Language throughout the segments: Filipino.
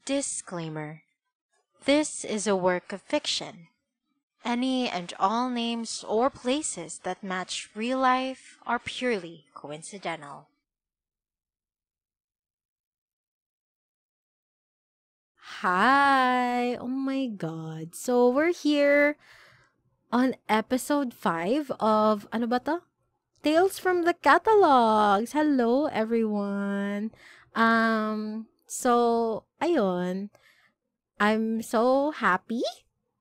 Disclaimer. This is a work of fiction. Any and all names or places that match real life are purely coincidental. Hi! Oh my God. So, we're here on episode 5 of, ano ba to? Tales from the Catalogs. Hello, everyone. Ayun. I'm so happy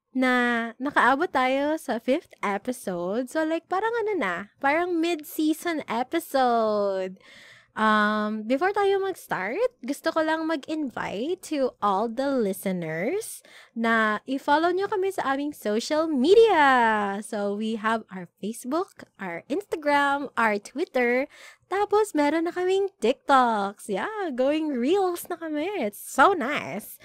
na nakaabot tayo sa 5th episode. So, like, parang ano na, parang mid-season episode. Before tayo mag-start, gusto ko lang mag-invite to all the listeners na i-follow nyo kami sa aming social media. So, we have our Facebook, our Instagram, our Twitter, tapos meron na kaming TikToks. Yeah, going reels na kami. It's so nice.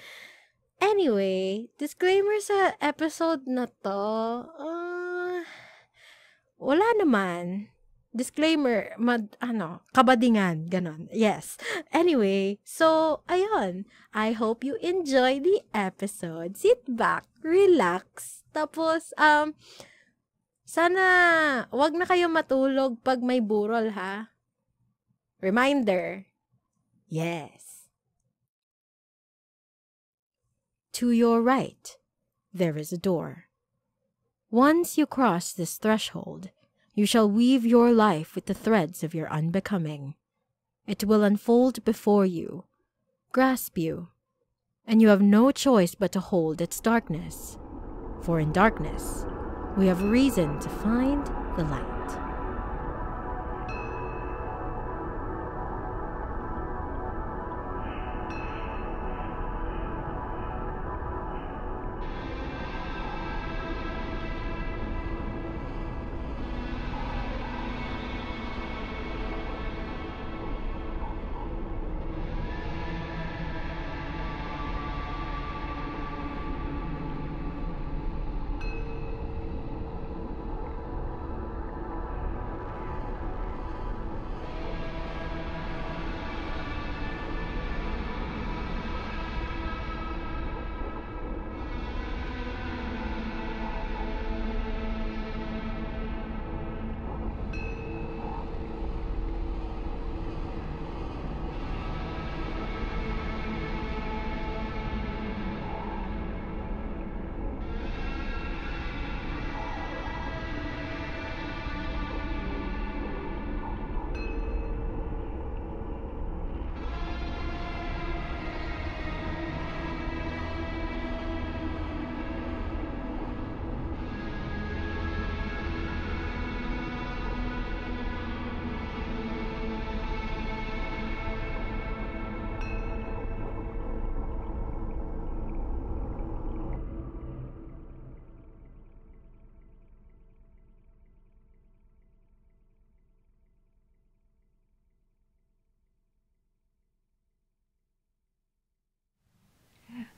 Anyway, disclaimer sa episode na to, wala naman. Disclaimer, kabadingan, ganon. Yes. Anyway, so, ayun. I hope you enjoy the episode. Sit back, relax. Tapos, sana, wag na kayo matulog pag may burol, ha? Reminder. Yes. To your right, there is a door. Once you cross this threshold, you shall weave your life with the threads of your unbecoming. It will unfold before you, grasp you, and you have no choice but to hold its darkness. For in darkness, we have reason to find the light.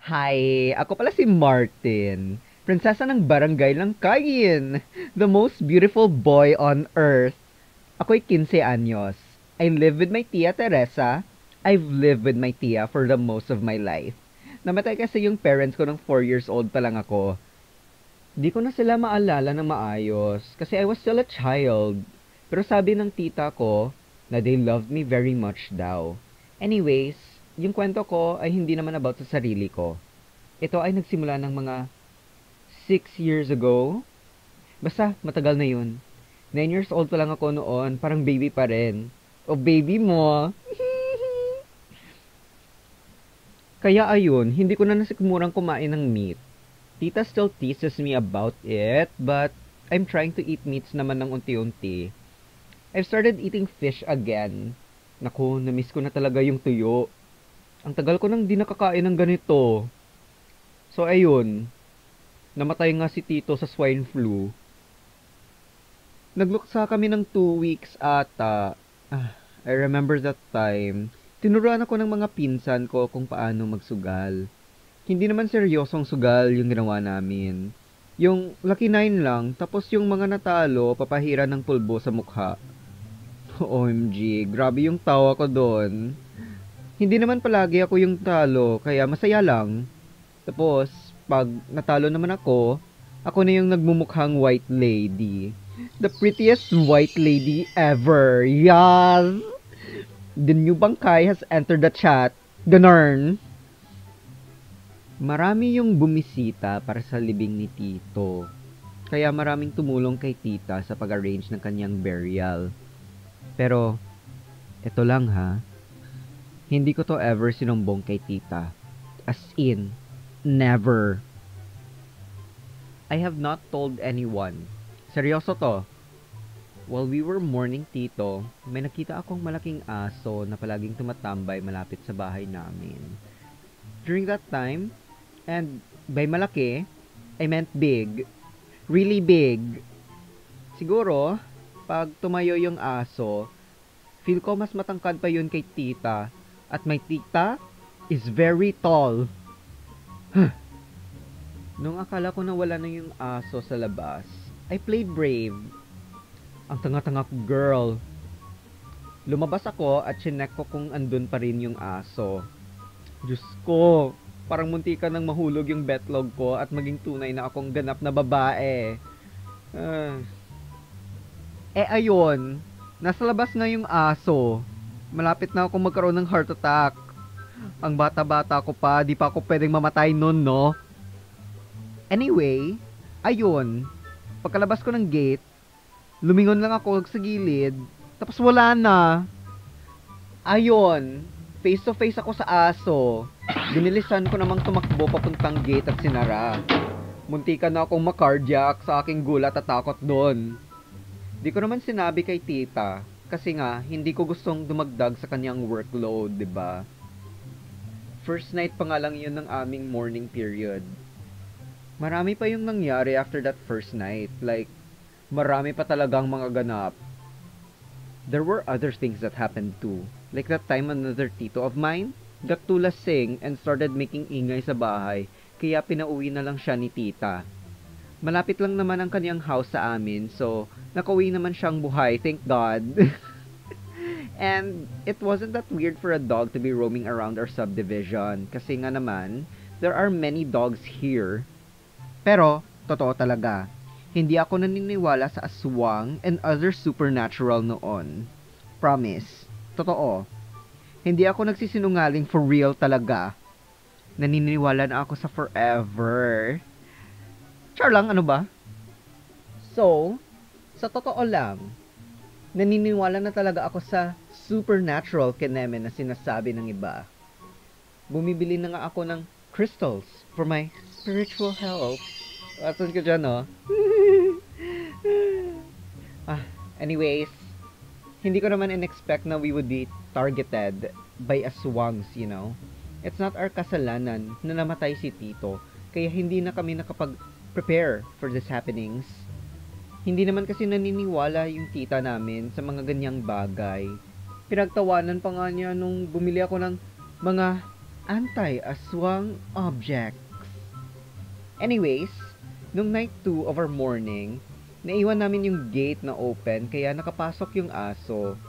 Hi, ako pala si Martin, prinsesa ng barangay Langkayin, the most beautiful boy on earth. Ako'y 15 anyos. I live with my tia Teresa. I've lived with my tia for the most of my life. Namatay kasi yung parents ko nung 4 years old pa lang ako. Di ko na sila maalala ng maayos kasi I was still a child. Pero sabi ng tita ko na they loved me very much daw. Anyways, yung kwento ko ay hindi naman about sa sarili ko. Ito ay nagsimula ng mga 6 years ago. Basta, matagal na yun. 9 years old pa lang ako noon, parang baby pa rin. O baby mo. Kaya ayun, hindi ko na nasikmurang kumain ng meat. Tita still teases me about it, but I'm trying to eat meats naman ng unti-unti. I've started eating fish again. Naku, namiss ko na talaga yung tuyo. Ang tagal ko nang di nakakain ng ganito. So ayun, namatay nga si Tito sa swine flu. Nagluksa kami ng 2 weeks ata. I remember that time. Tinuruan ako ng mga pinsan ko kung paano magsugal. Hindi naman seryosong sugal yung ginawa namin. Yung Lucky 9 lang, tapos yung mga natalo, papahira ng pulbo sa mukha. OMG, grabe yung tawa ko doon. Hindi naman palagi ako yung talo, kaya masaya lang. Tapos, pag natalo naman ako na yung nagmumukhang white lady. The prettiest white lady ever. Yes! The new bangkay has entered the chat. Ganarn. Marami yung bumisita para sa libing ni Tito. Kaya maraming tumulong kay Tita sa pag-arrange ng kanyang burial. Pero, eto lang ha. Hindi ko to ever sinumbong kay Tita. As in, never. I have not told anyone. Seryoso to. While we were mourning Tito, may nakita akong malaking aso na palaging tumatambay malapit sa bahay namin. During that time, and by malaki, I meant big. Really big. Siguro, pag tumayo yung aso, feel ko mas matangkad pa yun kay Tita. At my tita is very tall. Nung akala ko na wala na yung aso sa labas, I played brave. Ang tanga-tanga ko, girl. Lumabas ako at chinek ko kung andun pa rin yung aso. Diyos ko, parang munti ka nang mahulog yung betlog ko at maging tunay na akong ganap na babae. Ayun, nasa labas na yung aso. Malapit na akong magkaroon ng heart attack. Ang bata-bata ko pa, di pa ako pwedeng mamatay nun, no? Anyway, ayun, pagkalabas ko ng gate, lumingon lang ako sa gilid, tapos wala na. Ayun, face to face ako sa aso. Binilisan ko namang tumakbo papuntang gate at sinara. Muntikan na akong makardiac sa aking gulat at takot doon. Di ko naman sinabi kay Tita, kasi nga, hindi ko gustong dumagdag sa kanyang workload, 'di ba? First night pa nga lang yun ng aming morning period. Marami pa yung nangyari after that first night. Like, marami pa talagang mga ganap. There were other things that happened too. Like that time another tito of mine got too lasing and started making ingay sa bahay, kaya pinauwi na lang siya ni Tita. Malapit lang naman ang kanyang house sa amin, so nakauwi naman siyang buhay, thank God. And it wasn't that weird for a dog to be roaming around our subdivision, kasi nga naman, there are many dogs here. Pero, totoo talaga, hindi ako naniniwala sa aswang and other supernatural noon. Promise, totoo. Hindi ako nagsisinungaling, for real talaga. Naniniwala na ako sa forever. Char lang, ano ba? So, sa totoo lang, naniniwala na talaga ako sa supernatural kineme na sinasabi ng iba. Bumibili na nga ako ng crystals for my spiritual health. Asan ko dyan, no? Anyways, hindi ko naman in-expect na we would be targeted by aswangs, you know? It's not our kasalanan na namatay si Tito, kaya hindi na kami nakapag-prepare for these happenings. Hindi naman kasi naniniwala yung tita namin sa mga ganyang bagay. Pinagtawanan pa nga niya nung bumili ako ng mga anti-aswang objects. Anyways, nung night 2 of our morning, naiwan namin yung gate na open kaya nakapasok yung aso.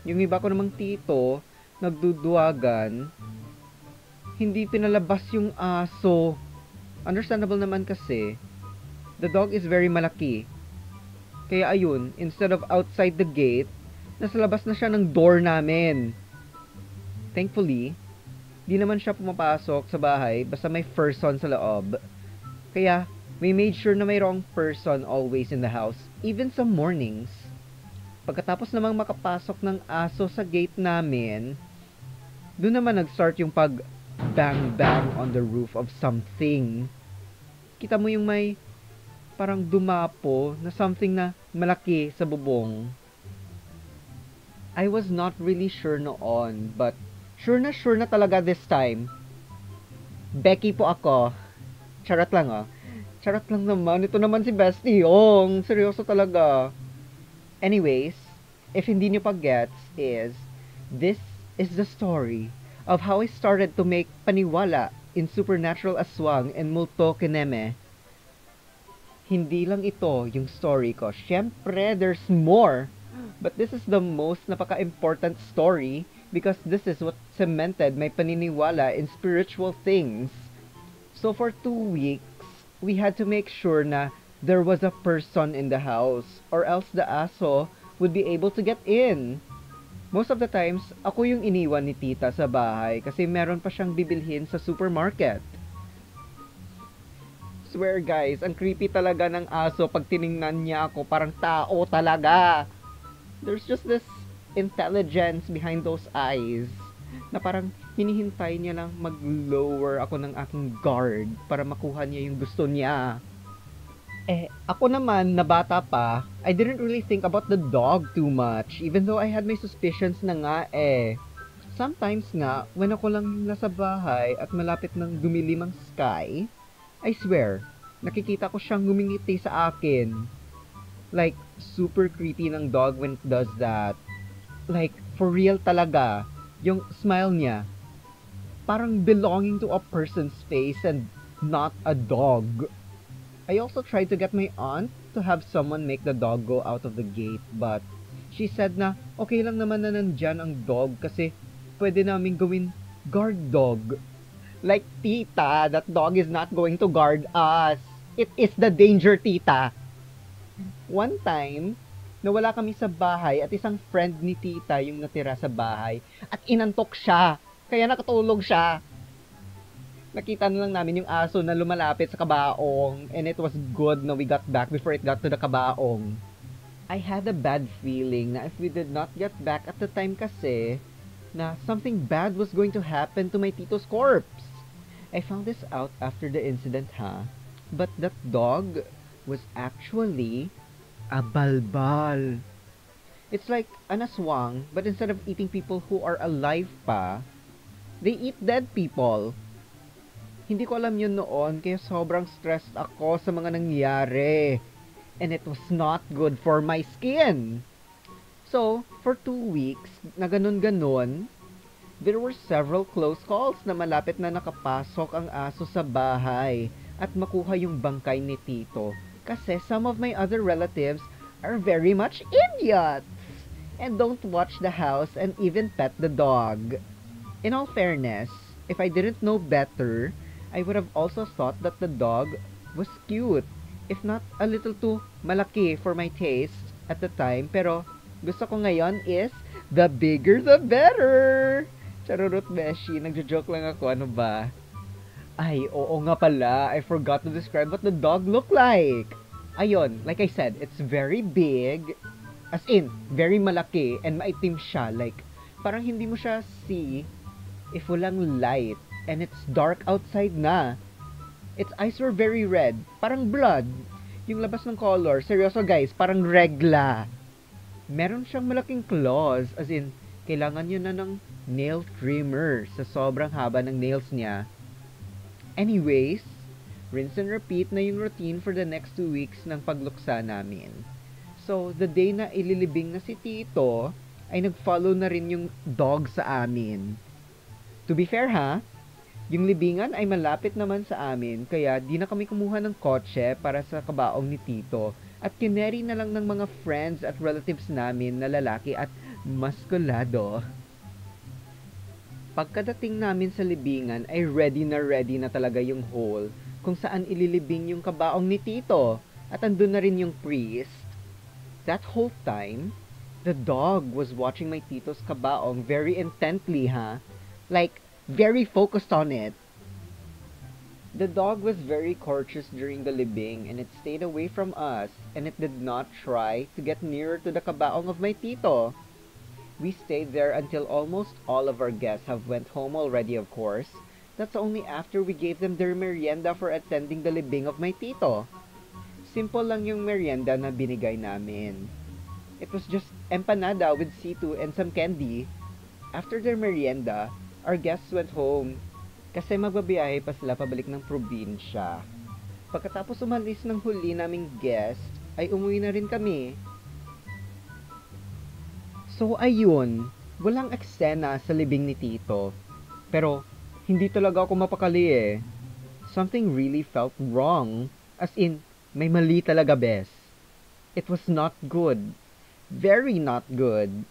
Yung iba ko namang tito, nagduduwagan, hindi pinalabas yung aso. Understandable naman kasi, the dog is very malaki. Kaya ayun, instead of outside the gate, nasa labas na siya ng door namin. Thankfully, di naman siya pumapasok sa bahay basta may person sa loob. Kaya, we made sure na mayroong person always in the house, even sa mornings. Pagkatapos namang makapasok ng aso sa gate namin, doon naman nag-start yung pag bang on the roof of something. Kita mo yung may parang dumapo na something na malaki sa bubong. I was not really sure noon, but sure na talaga this time. Becky po ako. Charot lang ah. Charot lang naman. Ito naman si Bestie Yong. Seryoso talaga. Anyways, if hindi nyo pa gets this is the story of how I started to make paniwala in supernatural aswang and multo kineme. Hindi lang ito yung story ko. Syempre, there's more. But this is the most napaka-important story because this is what cemented my paniniwala in spiritual things. So for 2 weeks, we had to make sure na there was a person in the house or else the aso would be able to get in. Most of the times, ako yung iniwan ni tita sa bahay kasi meron pa siyang bibilhin sa supermarket. Swear guys, ang creepy talaga ng aso pag tiningnan niya ako, parang tao talaga. There's just this intelligence behind those eyes na parang hinihintay niya lang mag-lower ako ng aking guard para makuha niya yung gusto niya. Ako naman, na bata pa, I didn't really think about the dog too much, even though I had my suspicions na nga Sometimes nga, when ako lang nasa bahay at malapit ng dumilim ang sky, I swear, nakikita ko siyang ngumingiti sa akin. Like, super creepy ng dog when it does that. Like, for real talaga, yung smile niya, parang belonging to a person's face and not a dog. I also tried to get my aunt to have someone make the dog go out of the gate, but she said na okay lang naman na nandyan ang dog kasi pwede namin gawin guard dog. Like, tita, that dog is not going to guard us. It is the danger, tita. One time, nawala kami sa bahay at isang friend ni tita yung natira sa bahay at inantok siya. Kaya nakatulog siya. Nakita na lang namin yung aso na lumalapit sa kabaong and it was good na we got back before it got to the kabaong. I had a bad feeling na if we did not get back at the time kasi, na something bad was going to happen to my tito's corpse. I found this out after the incident, But that dog was actually a balbal. It's like an aswang, but instead of eating people who are alive pa, they eat dead people. Hindi ko alam yun noon, kaya sobrang stressed ako sa mga nangyari. And it was not good for my skin. So, for 2 weeks, na ganun-ganun, there were several close calls na malapit na nakapasok ang aso sa bahay at makuha yung bangkay ni tito. Kasi some of my other relatives are very much idiots and don't watch the house and even pet the dog. In all fairness, if I didn't know better, I would have also thought that the dog was cute, if not a little too malaki for my taste at the time. Pero gusto ko ngayon is the bigger the better. Charurot beshi, nagjo-joke lang ako, ano ba? Ay, oo nga pala, I forgot to describe what the dog looked like. Ayon, like I said, it's very big, as in, very malaki, and maitim siya, like, parang hindi mo siya see if walang light, and it's dark outside na. Its eyes were very red, parang blood. Yung labas ng color, seryoso guys, parang regla. Meron siyang malaking claws, as in, kailangan nyo na ng nail trimmer sa sobrang haba ng nails niya. Anyways, rinse and repeat na yung routine for the next 2 weeks ng pagluksa namin. So, the day na ililibing na si Tito, ay nag-follow na rin yung dog sa amin. To be fair yung libingan ay malapit naman sa amin, kaya di na kami kumuha ng kotse para sa kabaong ni Tito, at kineri na lang ng mga friends at relatives namin na lalaki at maskulado. Pagkadating namin sa libingan ay ready na talaga yung hole kung saan ililibing yung kabaong ni Tito at andun na rin yung priest. That whole time, the dog was watching my tito's kabaong very intently, Like, very focused on it. The dog was very courteous during the libing and it stayed away from us and it did not try to get nearer to the kabaong of my tito. We stayed there until almost all of our guests have went home already, of course. That's only after we gave them their merienda for attending the libing of my tito. Simple lang yung merienda na binigay namin. It was just empanada with situ and some candy. After their merienda, our guests went home kasi magbabiyahe pa sila pabalik ng probinsya. Pagkatapos umalis ng huli naming guest, ay umuwi na rin kami. So ayun, walang eksena sa libing ni Tito. Pero hindi talaga ako mapakali Something really felt wrong. As in, may mali talaga, bes. It was not good. Very not good.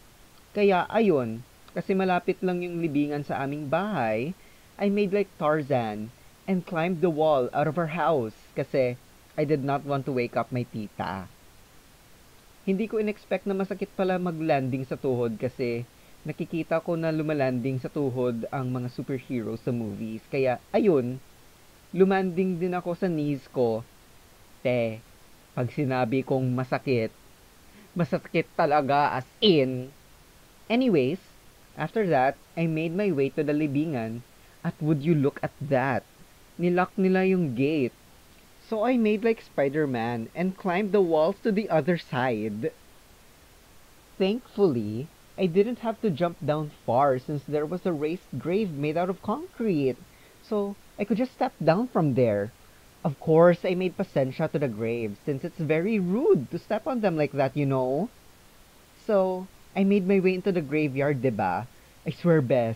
Kaya ayun, Kasi malapit lang yung libingan sa aming bahay, I made like Tarzan and climbed the wall out of our house kasi I did not want to wake up my tita. Hindi ko in-expect na masakit pala mag-landing sa tuhod kasi nakikita ko na lumalanding sa tuhod ang mga superheroes sa movies. Kaya, ayun, lumanding din ako sa knees ko. Pag sinabi kong masakit, masakit talaga as in. Anyways, after that, I made my way to the libingan at would you look at that? Nilock nila yung gate. So I made like Spider-Man and climbed the walls to the other side. Thankfully, I didn't have to jump down far since there was a raised grave made out of concrete. So I could just step down from there. Of course, I made pasensya to the grave since it's very rude to step on them like that, you know? So, I made my way into the graveyard, diba? I swear, Bess,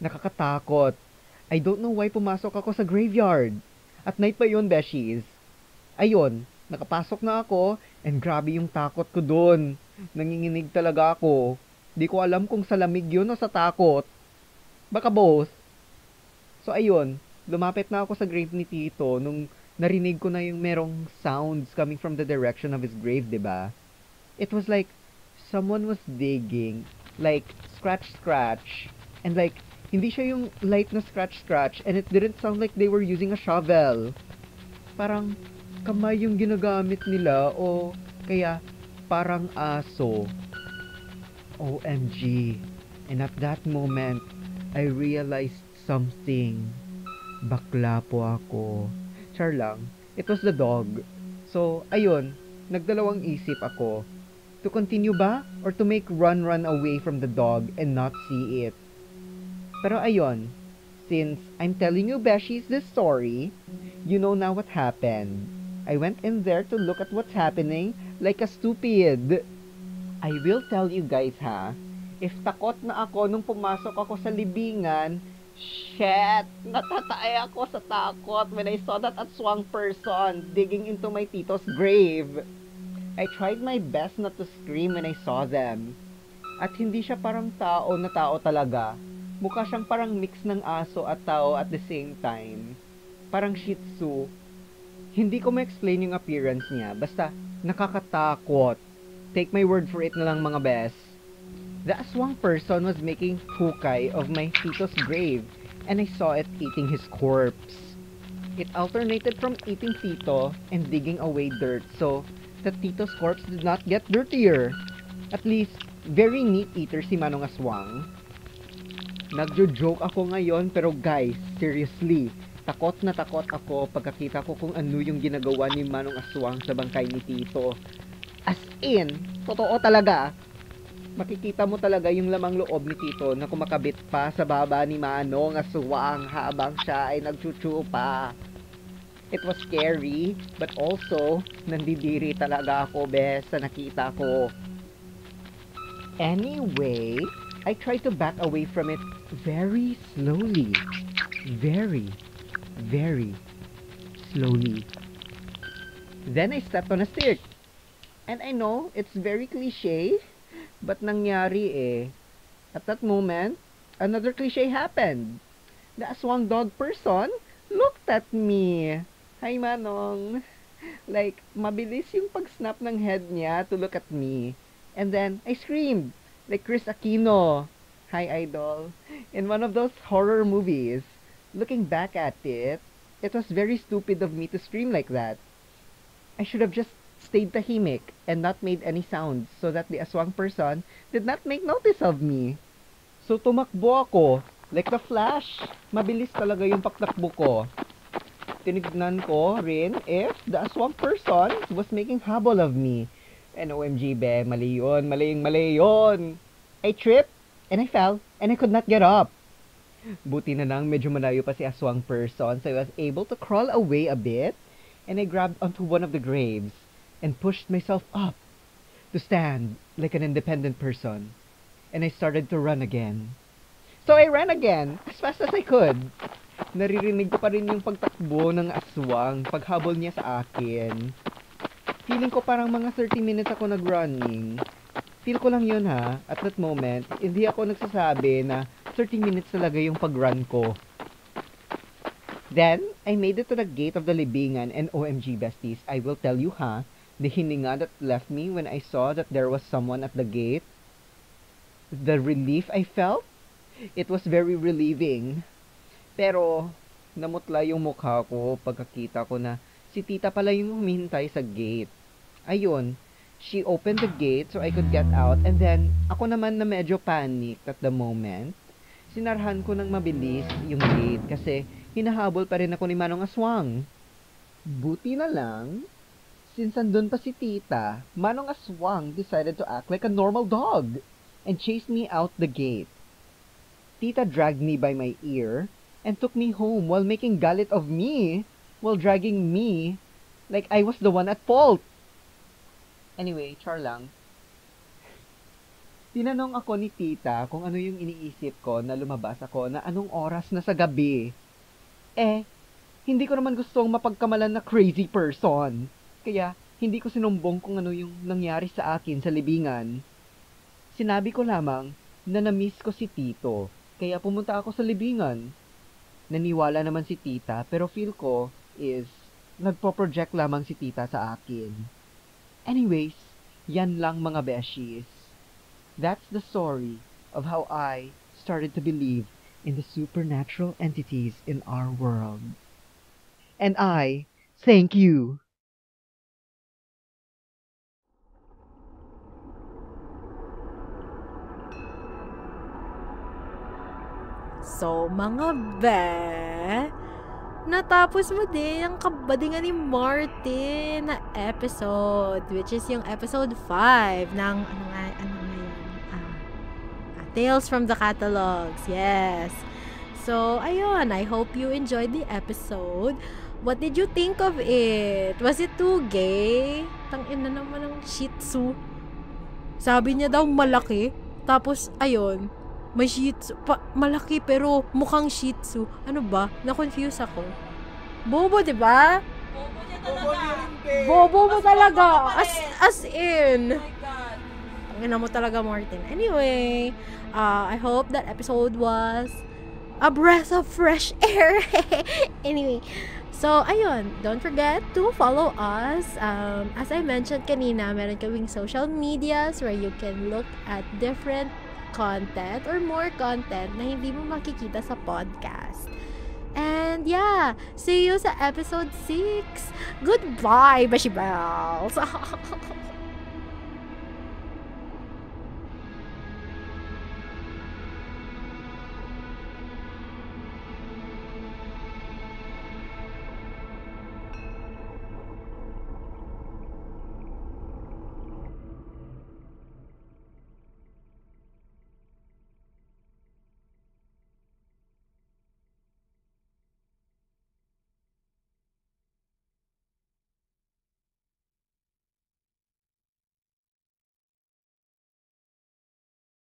nakakatakot. I don't know why pumasok ako sa graveyard. At night pa yun, Beshies. Ayun, nakapasok na ako and grabe yung takot ko dun. Nanginginig talaga ako. Di ko alam kung sa lamig yun o sa takot. Baka both. So ayun, lumapit na ako sa grave ni Tito nung narinig ko na yung merong sounds coming from the direction of his grave, diba? It was like someone was digging, like scratch, and like hindi siya yung light na scratch, and it didn't sound like they were using a shovel. Parang kamay yung ginagamit nila o kaya parang aso. OMG. And at that moment, I realized something. Bakla po ako. Char lang. It was the dog. So, ayun, nagdalawang isip ako. To continue ba? Or to make run away from the dog and not see it? Pero ayun, since I'm telling you Beshies this story, you know now what happened. I went in there to look at what's happening like a stupid. I will tell you guys ha, if takot na ako nung pumasok ako sa libingan, shit, natatay ako sa takot when I saw that aswang person digging into my tito's grave. I tried my best not to scream when I saw them. At hindi siya parang tao na tao talaga. Mukha siyang parang mix ng aso at tao at the same time. Parang Shih Tzu. Hindi ko ma-explain yung appearance niya. Basta, nakakatakot. Take my word for it na lang mga bes. The aswang person was making hukay of my tito's grave and I saw it eating his corpse. It alternated from eating Tito and digging away dirt so that Tito's corpse did not get dirtier. At least, very neat eater si Manong Aswang. Nagjo-joke ako ngayon pero guys, seriously, takot na takot ako pagkakita ko kung ano yung ginagawa ni Manong Aswang sa bangkay ni Tito. As in, totoo talaga. Makikita mo talaga yung lamang loob ni Tito na kumakabit pa sa baba ni Manong Aswang habang siya ay nagchuchupa. It was scary, but also, nandidiri talaga ako, bes, sa nakita ko. Anyway, I tried to back away from it very slowly. Very, very slowly. Then I stepped on a stick. And I know, it's very cliche, but nangyari eh. At that moment, another cliche happened. The aswang dog person looked at me. Hi, Manong. Like, mabilis yung pag-snap ng head niya to look at me. And then, I screamed, like Chris Aquino. Hi, Idol. In one of those horror movies. Looking back at it, it was very stupid of me to scream like that. I should have just stayed tahimik and not made any sounds so that the aswang person did not make notice of me. So, tumakbo ako. Like the Flash. Mabilis talaga yung pagtakbo ko. Tinignan ko rin if the aswang person was making habol of me. And OMG, be, mali yun. I tripped, and I fell, and I could not get up. Buti na lang, medyo malayo pa si aswang person, so I was able to crawl away a bit, and I grabbed onto one of the graves, and pushed myself up, to stand like an independent person. And I started to run again. So I ran again, as fast as I could. Naririnig ko pa rin yung pagtakbo ng aswang paghabol niya sa akin. Feeling ko parang mga 30 minutes ako nag-running. Feel ko lang yun ha. At that moment, hindi ako nagsasabi na 30 minutes talaga yung pag-run ko. Then, I made it to the gate of the libingan and OMG besties, I will tell you ha, the hininga that left me when I saw that there was someone at the gate, the relief I felt, it was very relieving. Pero, namutla yung mukha ko pagkakita ko na si tita pala yung humihintay sa gate. Ayun, she opened the gate so I could get out and then, ako naman na medyo panicked at the moment, sinarhan ko ng mabilis yung gate kasi hinahabol pa rin ako ni Manong Aswang. Buti na lang, since andun pa si tita, Manong Aswang decided to act like a normal dog and chased me out the gate. Tita dragged me by my ear and took me home while making galit of me, while dragging me like I was the one at fault. Anyway, char lang. Tinanong ako ni tita kung ano yung iniisip ko na lumabas ako na anong oras na sa gabi. Hindi ko naman gustong mapagkamalan na crazy person. Kaya, hindi ko sinumbong kung ano yung nangyari sa akin sa libingan. Sinabi ko lamang na na-miss ko si tito, kaya pumunta ako sa libingan. Naniwala naman si tita, pero feel ko is nagpo-project lamang si tita sa akin. Anyways, yan lang mga beshies. That's the story of how I started to believe in the supernatural entities in our world. And I thank you. So, mga be, natapos mo din ang kabadingan ni Martin na episode, which is yung episode 5 ng, Tales from the Catalogs. Yes. So, ayun, I hope you enjoyed the episode. What did you think of it? Was it too gay? Tangina naman ng Shih Tzu. Sabi niya daw malaki. Tapos, ayun, may Shih Tzu. Malaki pero mukhang Shih Tzu. Ano ba? Na-confuse ako. Bobo, diba? Bobo niya talaga. Bobo mo talaga. As in. Oh my God. Tangina mo talaga, Martin. Anyway, I hope that episode was a breath of fresh air. Anyway, so, ayun, don't forget to follow us. As I mentioned kanina, meron kaming social medias where you can look at different content or more content na hindi mo makikita sa podcast. And yeah, see you sa episode 6. Goodbye, Bashi Bells!